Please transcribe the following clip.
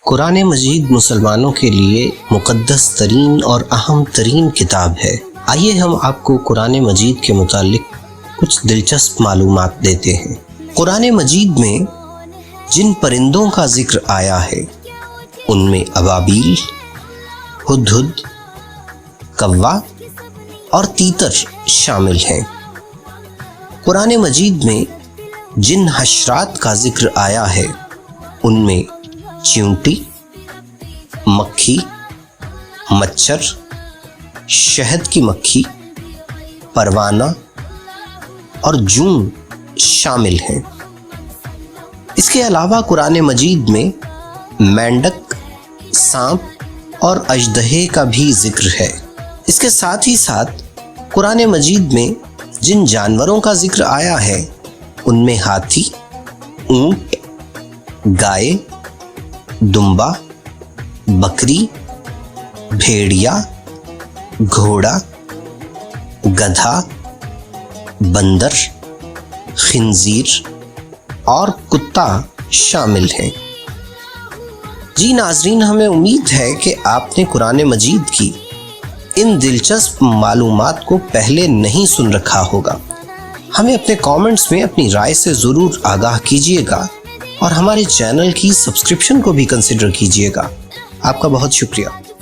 قرآن مجید مسلمانوں کے لیے مقدس ترین اور اہم ترین کتاب ہے۔ آئیے ہم آپ کو قرآن مجید کے متعلق کچھ دلچسپ معلومات دیتے ہیں۔ قرآن مجید میں جن پرندوں کا ذکر آیا ہے ان میں ابابیل، ہدہد، کوا اور تیتر شامل ہیں۔ قرآن مجید میں جن حشرات کا ذکر آیا ہے ان میں چیونٹی، مکھی، مچھر، شہد کی مکھی، پروانہ اور جون شامل ہیں۔ اس کے علاوہ قرآن مجید میں مینڈک، سانپ اور اژدہے کا بھی ذکر ہے۔ اس کے ساتھ ہی ساتھ قرآن مجید میں جن جانوروں کا ذکر آیا ہے ان میں ہاتھی، اونٹ، گائے، دمبا، بکری، بھیڑیا، گھوڑا، گدھا، بندر، خنزیر اور کتا شامل ہیں۔ جی ناظرین، ہمیں امید ہے کہ آپ نے قرآن مجید کی ان دلچسپ معلومات کو پہلے نہیں سن رکھا ہوگا۔ ہمیں اپنے کامنٹس میں اپنی رائے سے ضرور آگاہ کیجیے گا اور ہمارے چینل کی سبسکرپشن کو بھی کنسیڈر کیجیے گا۔ آپ کا بہت شکریہ۔